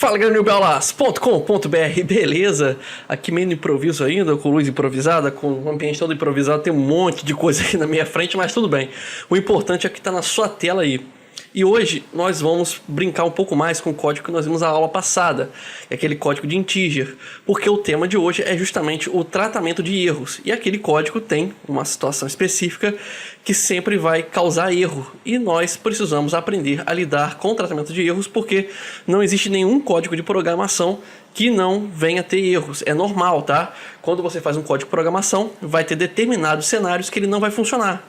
Fala galera, newbelas.com.br, beleza? Aqui meio no improviso ainda, com luz improvisada, com o ambiente todo improvisado, tem um monte de coisa aqui na minha frente, mas tudo bem. O importante é que tá na sua tela aí. E hoje nós vamos brincar um pouco mais com o código que nós vimos na aula passada, aquele código de integer, porque o tema de hoje é justamente o tratamento de erros, e aquele código tem uma situação específica que sempre vai causar erro, e nós precisamos aprender a lidar com o tratamento de erros, porque não existe nenhum código de programação que não venha a ter erros. É normal, tá? Quando você faz um código de programação, vai ter determinados cenários que ele não vai funcionar,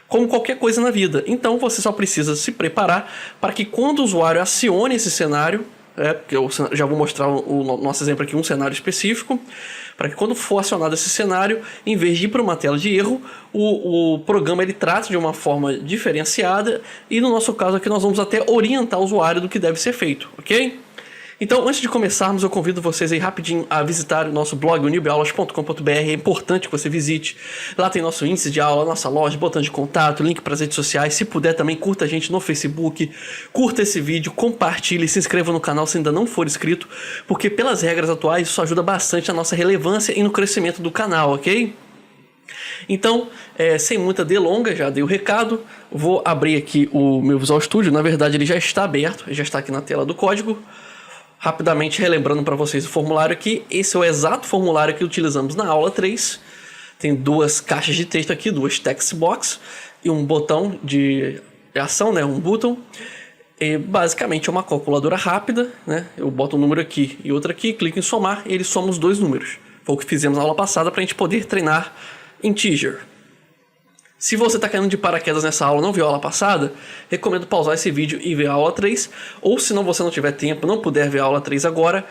como qualquer coisa na vida. Então você só precisa se preparar para que quando o usuário acione esse cenário, porque eu já vou mostrar o nosso exemplo aqui, um cenário específico, para que quando for acionado esse cenário, em vez de ir para uma tela de erro, o programa ele trata de uma forma diferenciada, e no nosso caso aqui nós vamos até orientar o usuário do que deve ser feito, ok? Então, antes de começarmos, eu convido vocês aí rapidinho a visitar o nosso blog, newbelas.com.br. É importante que você visite. Lá tem nosso índice de aula, nossa loja, botão de contato, link para as redes sociais. Se puder também, curta a gente no Facebook, curta esse vídeo, compartilhe, se inscreva no canal se ainda não for inscrito, porque pelas regras atuais isso ajuda bastante na nossa relevância e no crescimento do canal, ok? Então, sem muita delonga, já dei o recado, vou abrir aqui o meu Visual Studio. Na verdade ele já está aberto, já está aqui na tela do código. Rapidamente relembrando para vocês o formulário aqui, esse é o exato formulário que utilizamos na aula 3. Tem duas caixas de texto aqui, duas text box e um botão de ação, né, um button. E basicamente é uma calculadora rápida, né? Eu boto um número aqui e outro aqui, clico em somar e ele soma os dois números. Foi o que fizemos na aula passada para a gente poder treinar integer. Se você está caindo de paraquedas nessa aula e não viu a aula passada, recomendo pausar esse vídeo e ver a aula 3. Ou se você não tiver tempo, não puder ver a aula 3 agora,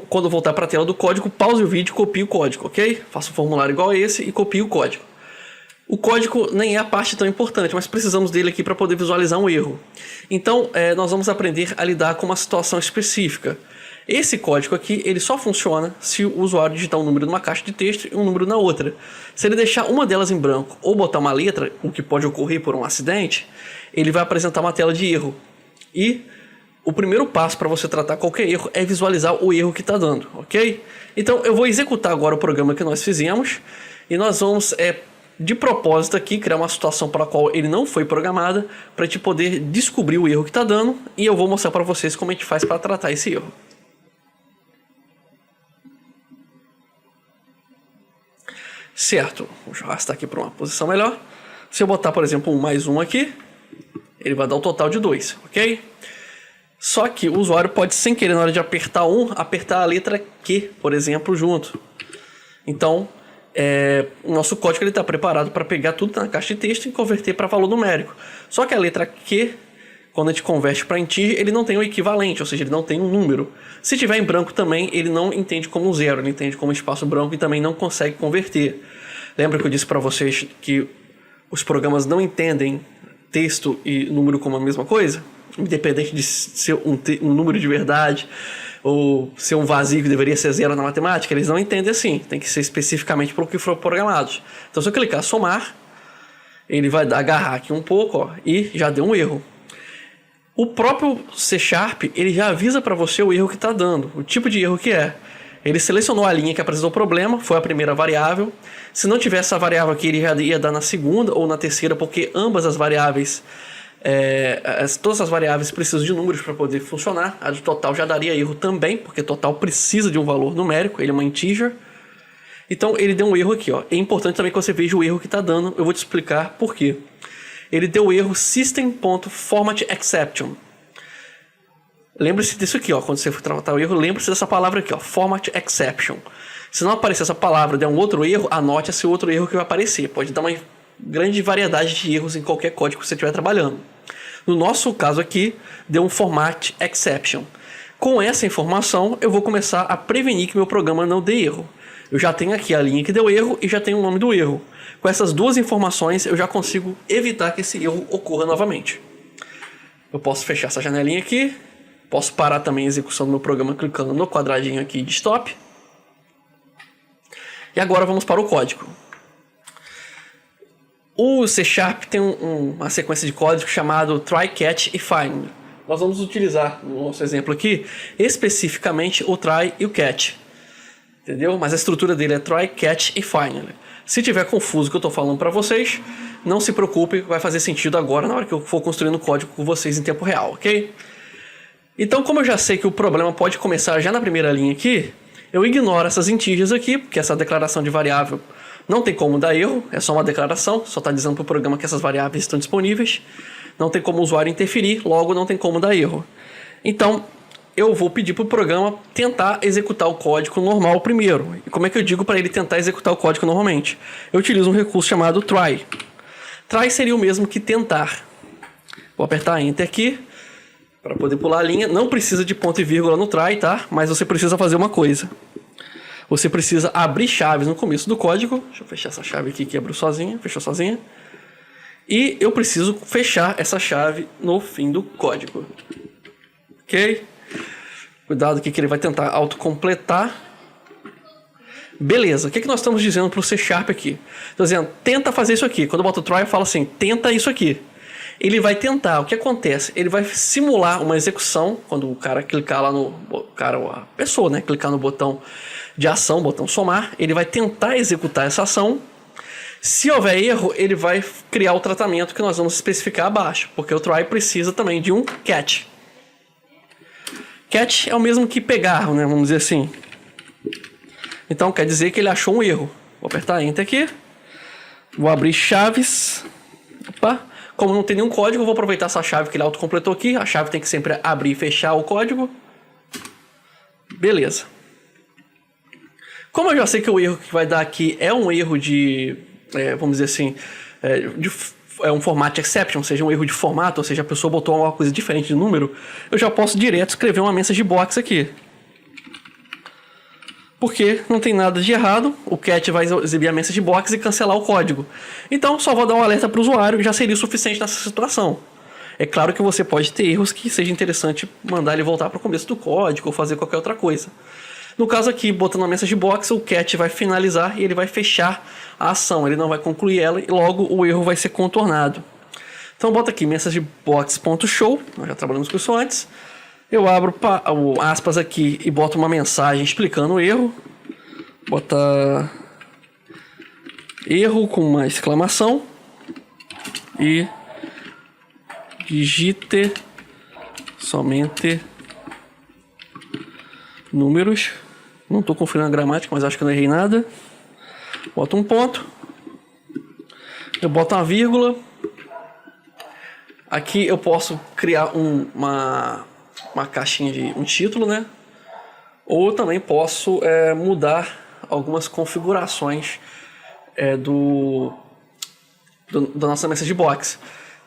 quando voltar para a tela do código, pause o vídeo e copie o código, ok? Faça um formulário igual a esse e copie o código. O código nem é a parte tão importante, mas precisamos dele aqui para poder visualizar um erro. Então, nós vamos aprender a lidar com uma situação específica. Esse código aqui, ele só funciona se o usuário digitar um número numa caixa de texto e um número na outra. Se ele deixar uma delas em branco ou botar uma letra, o que pode ocorrer por um acidente, ele vai apresentar uma tela de erro. E o primeiro passo para você tratar qualquer erro é visualizar o erro que está dando, ok? Então eu vou executar agora o programa que nós fizemos e nós vamos, de propósito aqui, criar uma situação para a qual ele não foi programada, para a gente poder descobrir o erro que está dando, e eu vou mostrar para vocês como a gente faz para tratar esse erro. Certo, vou arrastar aqui para uma posição melhor. Se eu botar, por exemplo, um mais um aqui, ele vai dar um total de 2, ok? Só que o usuário pode, sem querer, na hora de apertar apertar a letra Q, por exemplo, junto. Então, o nosso código está preparado para pegar tudo na caixa de texto e converter para valor numérico. Só que a letra Q, quando a gente converte para integer, ele não tem o equivalente, ou seja, ele não tem um número. Se tiver em branco também, ele não entende como um zero, ele entende como espaço branco e também não consegue converter. Lembra que eu disse para vocês que os programas não entendem texto e número como a mesma coisa? Independente de ser um número de verdade ou ser um vazio que deveria ser zero na matemática, eles não entendem assim, tem que ser especificamente para o que for programado. Então se eu clicar somar, ele vai agarrar aqui um pouco, ó, e já deu um erro. O próprio C#, ele já avisa para você o erro que está dando, o tipo de erro que é. Ele selecionou a linha que apresentou o problema, foi a primeira variável. Se não tivesse essa variável aqui, ele já ia dar na segunda ou na terceira, porque ambas as variáveis, todas as variáveis precisam de números para poder funcionar. A do total já daria erro também, porque total precisa de um valor numérico, ele é uma integer. Então ele deu um erro aqui, ó. É importante também que você veja o erro que está dando, eu vou te explicar por quê. Ele deu o erro system.formatException. Lembre-se disso aqui, ó. Quando você for tratar o erro, lembre-se dessa palavra aqui, ó, formatException. Se não aparecer essa palavra e der um outro erro, anote esse outro erro que vai aparecer. Pode dar uma grande variedade de erros em qualquer código que você estiver trabalhando. No nosso caso aqui, deu um formatException. Com essa informação, eu vou começar a prevenir que meu programa não dê erro. Eu já tenho aqui a linha que deu erro e já tenho o nome do erro. Com essas duas informações, eu já consigo evitar que esse erro ocorra novamente. Eu posso fechar essa janelinha aqui. Posso parar também a execução do meu programa clicando no quadradinho aqui de stop. E agora vamos para o código. O C# tem uma sequência de código chamado try, catch e find. nós vamos utilizar, no nosso exemplo aqui, especificamente o try e o catch. Entendeu? Mas a estrutura dele é try, catch e finally. Se tiver confuso o que eu estou falando para vocês, não se preocupe, vai fazer sentido agora na hora que eu for construindo o código com vocês em tempo real, ok? Então, como eu já sei que o problema pode começar já na primeira linha aqui, eu ignoro essas integers aqui, porque essa declaração de variável não tem como dar erro, é só uma declaração, só está dizendo para o programa que essas variáveis estão disponíveis, não tem como o usuário interferir, logo não tem como dar erro. Então, eu vou pedir para o programa tentar executar o código normal primeiro. E como é que eu digo para ele tentar executar o código normalmente? Eu utilizo um recurso chamado try. Try seria o mesmo que tentar. Vou apertar Enter aqui para poder pular a linha. Não precisa de ponto e vírgula no try, tá? Mas você precisa fazer uma coisa. Você precisa abrir chaves no começo do código. Deixa eu fechar essa chave aqui que abriu sozinha. Fechou sozinha. E eu preciso fechar essa chave no fim do código. Ok? Cuidado aqui que ele vai tentar autocompletar. Beleza, o que nós estamos dizendo para o C# aqui? Estou dizendo, tenta fazer isso aqui. Quando eu boto try, eu falo assim, tenta isso aqui. Ele vai tentar, o que acontece? Ele vai simular uma execução, quando o cara clicar lá no... a pessoa, né? Clicar no botão de ação, botão somar, ele vai tentar executar essa ação. Se houver erro, ele vai criar o tratamento que nós vamos especificar abaixo, porque o try precisa também de um catch. Catch é o mesmo que pegar, né? Vamos dizer assim. Então quer dizer que ele achou um erro. Vou apertar Enter aqui. Vou abrir chaves. Opa. Como não tem nenhum código, eu vou aproveitar essa chave que ele autocompletou aqui. A chave tem que sempre abrir e fechar o código. Beleza. Como eu já sei que o erro que vai dar aqui é um erro de... vamos dizer assim... é um format exception, ou seja, um erro de formato, ou seja, a pessoa botou uma coisa diferente de número, eu já posso direto escrever uma message box aqui. Porque não tem nada de errado, o cat vai exibir a message box e cancelar o código. Então, só vou dar um alerta para o usuário e já seria o suficiente nessa situação. É claro que você pode ter erros que seja interessante mandar ele voltar para o começo do código ou fazer qualquer outra coisa. No caso aqui, botando a message box, o cat vai finalizar e ele vai fechar a ação. Ele não vai concluir ela e logo o erro vai ser contornado. Então bota aqui messagebox.show, nós já trabalhamos com isso antes. Eu abro o aspas aqui e boto uma mensagem explicando o erro. Bota erro com uma exclamação e digite somente números. Não estou conferindo a gramática, mas acho que não errei nada. Boto um ponto. Eu boto uma vírgula. Aqui eu posso criar uma caixinha de um título, né? Ou também posso mudar algumas configurações da nossa message box.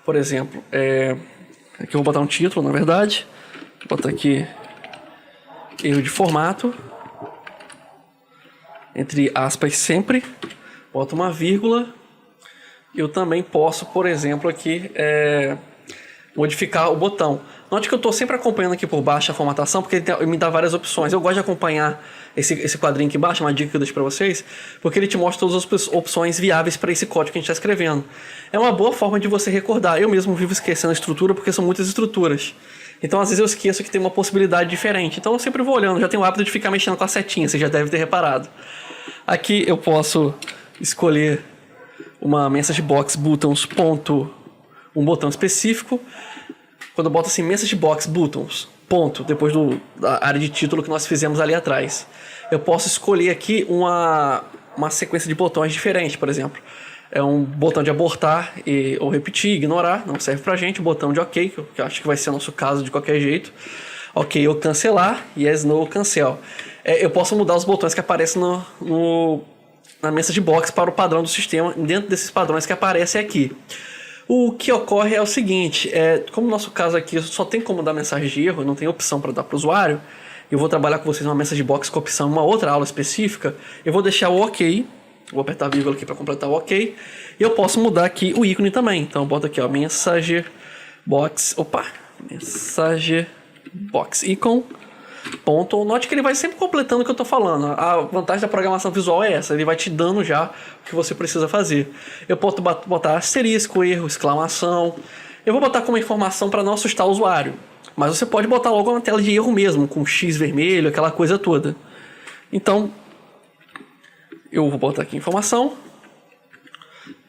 Por exemplo, aqui eu vou botar um título, na verdade. Vou botar aqui erro de formato. Entre aspas sempre. Boto uma vírgula. Eu também posso, por exemplo, aqui modificar o botão. Note que eu estou sempre acompanhando aqui por baixo a formatação, porque ele me dá várias opções. Eu gosto de acompanhar esse quadrinho aqui embaixo, uma dica que eu deixo para vocês, porque ele te mostra todas as opções viáveis para esse código que a gente está escrevendo. É uma boa forma de você recordar. Eu mesmo vivo esquecendo a estrutura, porque são muitas estruturas. Então, às vezes eu esqueço que tem uma possibilidade diferente. Então, eu sempre vou olhando. Já tenho o hábito de ficar mexendo com a setinha, você já deve ter reparado. Aqui eu posso escolher uma message box buttons ponto, um botão específico. Quando eu boto assim message box buttons ponto, depois da área de título que nós fizemos ali atrás, eu posso escolher aqui uma sequência de botões diferente. Por exemplo, é um botão de abortar ou repetir, ignorar, não serve pra gente. O botão de ok, que eu acho que vai ser o nosso caso de qualquer jeito. Ok ou cancelar, yes, no, cancel. Eu posso mudar os botões que aparecem na message box para o padrão do sistema, dentro desses padrões que aparecem aqui. O que ocorre é o seguinte, como no nosso caso aqui só tem como dar mensagem de erro, não tem opção para dar para o usuário, eu vou trabalhar com vocês uma message box com opção em uma outra aula específica, eu vou deixar o ok, vou apertar a vírgula aqui para completar o ok, e eu posso mudar aqui o ícone também. Então eu boto aqui, ó, message box, message box icon. Ponto. Note que ele vai sempre completando o que eu estou falando. A vantagem da programação visual é essa, ele vai te dando já o que você precisa fazer. Eu posso botar asterisco, erro, exclamação. Eu vou botar como informação para não assustar o usuário. Mas você pode botar logo uma tela de erro mesmo, com X vermelho, aquela coisa toda. Então, eu vou botar aqui informação.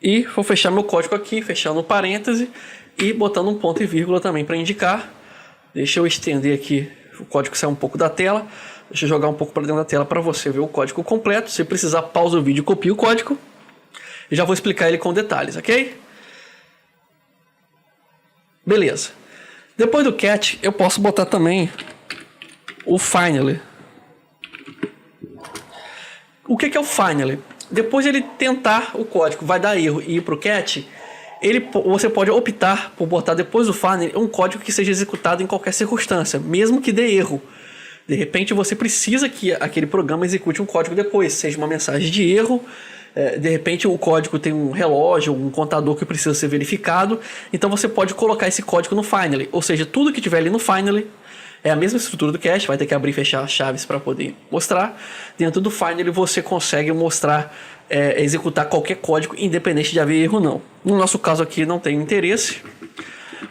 E vou fechar meu código aqui, fechando o parêntese e botando um ponto e vírgula também para indicar. Deixa eu estender aqui, o código sai um pouco da tela. Deixa eu jogar um pouco para dentro da tela para você ver o código completo. Se precisar, pausa o vídeo e copia o código. E já vou explicar ele com detalhes, ok? Beleza. Depois do cat, eu posso botar também o finally. O que é o finally? Depois ele tentar o código, vai dar erro e ir para o cat, você pode optar por botar depois do finally um código que seja executado em qualquer circunstância, mesmo que dê erro. De repente você precisa que aquele programa execute um código depois, seja uma mensagem de erro, de repente o código tem um relógio, um contador que precisa ser verificado, então você pode colocar esse código no finally, ou seja, tudo que tiver ali no finally é a mesma estrutura do cache, vai ter que abrir e fechar as chaves para poder mostrar. Dentro do finally você consegue mostrar, executar qualquer código, independente de haver erro ou não. No nosso caso aqui não tem interesse.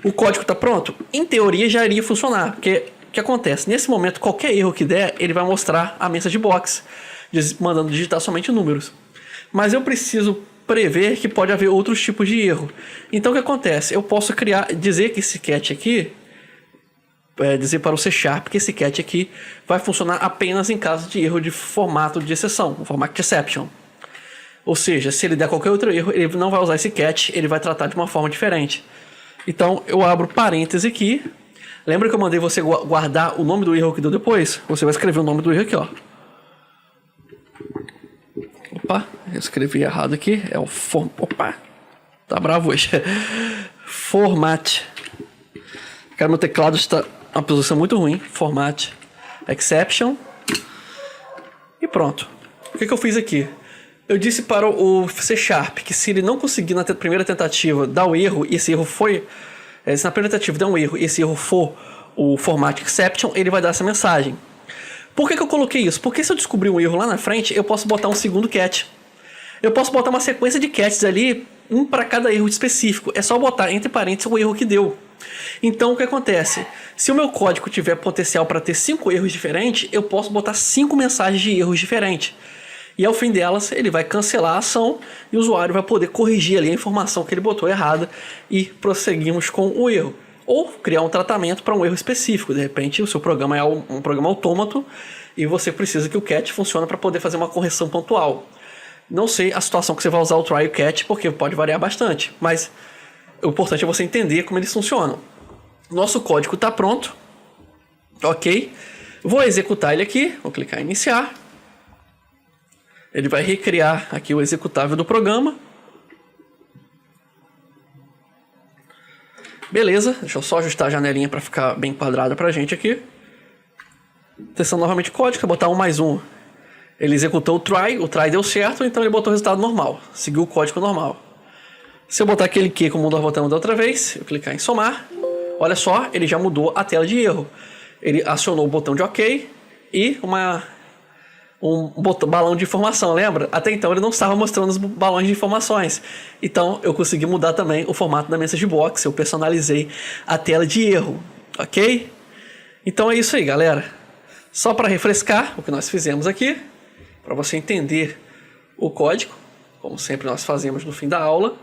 O código está pronto? Em teoria já iria funcionar, porque o que acontece? Nesse momento, qualquer erro que der, ele vai mostrar a message box, mandando digitar somente números. Mas eu preciso prever que pode haver outros tipos de erro. Então o que acontece? Eu posso dizer que esse cat aqui, dizer para o C# que esse cat aqui vai funcionar apenas em caso de erro de formato de exceção, o formato de exception. Ou seja, se ele der qualquer outro erro, ele não vai usar esse cat, ele vai tratar de uma forma diferente. Então eu abro parêntese aqui. Lembra que eu mandei você guardar o nome do erro que deu depois? Você vai escrever o nome do erro aqui, ó. Opa, eu escrevi errado aqui. É o Opa, tá bravo hoje. Format. Cara, meu teclado está uma posição muito ruim. Format exception. E pronto. O que eu fiz aqui? Eu disse para o C# que se ele não conseguir na primeira tentativa dar o erro, e esse erro foi... se na primeira tentativa der um erro e esse erro for o format exception, ele vai dar essa mensagem. Por que eu coloquei isso? Porque se eu descobrir um erro lá na frente, eu posso botar um segundo cat. Eu posso botar uma sequência de cats ali, um para cada erro específico. É só botar entre parênteses o erro que deu. Então o que acontece? Se o meu código tiver potencial para ter 5 erros diferentes, eu posso botar 5 mensagens de erros diferentes. E ao fim delas, ele vai cancelar a ação e o usuário vai poder corrigir ali a informação que ele botou errada e prosseguimos com o erro. Ou criar um tratamento para um erro específico. De repente, o seu programa é um programa autômato e você precisa que o cat funcione para poder fazer uma correção pontual. Não sei a situação que você vai usar o try e o cat, porque pode variar bastante, mas o importante é você entender como eles funcionam. Nosso código está pronto. Ok. Vou executar ele aqui. Vou clicar em iniciar. Ele vai recriar aqui o executável do programa. Beleza, deixa eu só ajustar a janelinha para ficar bem quadrada para a gente aqui. Testando novamente o código, vou botar 1 mais 1. Ele executou o try deu certo, então ele botou o resultado normal. Seguiu o código normal. Se eu botar aquele Q como nós botamos da outra vez, eu clicar em somar, olha só, ele já mudou a tela de erro. Ele acionou o botão de OK e balão de informação, lembra? Até então ele não estava mostrando os balões de informações. Então eu consegui mudar também o formato da message box, eu personalizei a tela de erro, ok? Então é isso aí, galera. Só para refrescar o que nós fizemos aqui, para você entender o código, como sempre nós fazemos no fim da aula.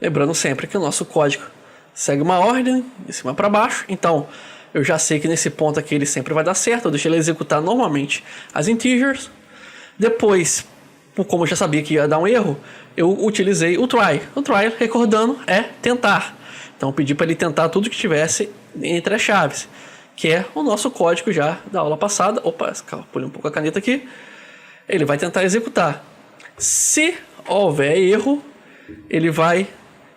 Lembrando sempre que o nosso código segue uma ordem, de cima para baixo, então eu já sei que nesse ponto aqui ele sempre vai dar certo. Eu deixei ele executar normalmente as integers. Depois, como eu já sabia que ia dar um erro, eu utilizei o try. O try, recordando, é tentar. Então eu pedi para ele tentar tudo que tivesse entre as chaves, que é o nosso código já da aula passada. Opa, pulei um pouco a caneta aqui. Ele vai tentar executar. Se houver erro, ele vai...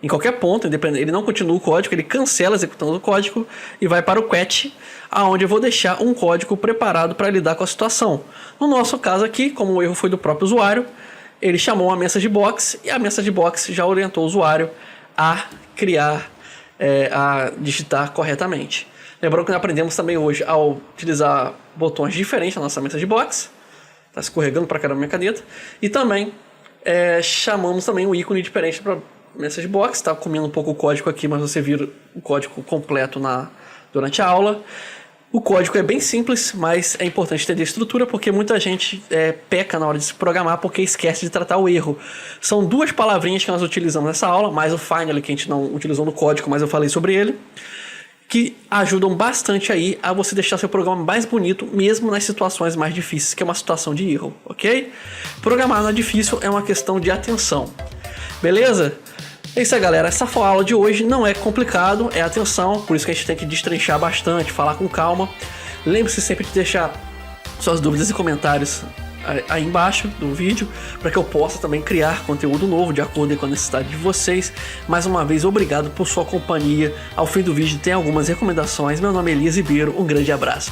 Em qualquer ponto, independente, ele não continua o código, ele cancela executando o código e vai para o cat, aonde eu vou deixar um código preparado para lidar com a situação. No nosso caso aqui, como o erro foi do próprio usuário, ele chamou uma message box e a message box já orientou o usuário a criar, a digitar corretamente. Lembrando que nós aprendemos também hoje a utilizar botões diferentes na nossa message box. Está escorregando para caramba minha caneta. E também chamamos também um ícone diferente para message box. Está comendo um pouco o código aqui, mas você vira o código completo durante a aula. O código é bem simples, mas é importante entender a estrutura porque muita gente peca na hora de se programar porque esquece de tratar o erro. São 2 palavrinhas que nós utilizamos nessa aula, mais o finally que a gente não utilizou no código, mas eu falei sobre ele, que ajudam bastante aí a você deixar seu programa mais bonito, mesmo nas situações mais difíceis, que é uma situação de erro, ok? Programar não é difícil, é uma questão de atenção. Beleza? É isso aí, galera. Essa aula de hoje não é complicado, é atenção, por isso que a gente tem que destrinchar bastante, falar com calma. Lembre-se sempre de deixar suas dúvidas e comentários aí embaixo do vídeo, para que eu possa também criar conteúdo novo de acordo com a necessidade de vocês. Mais uma vez, obrigado por sua companhia. Ao fim do vídeo tem algumas recomendações. Meu nome é Elias Ribeiro, um grande abraço.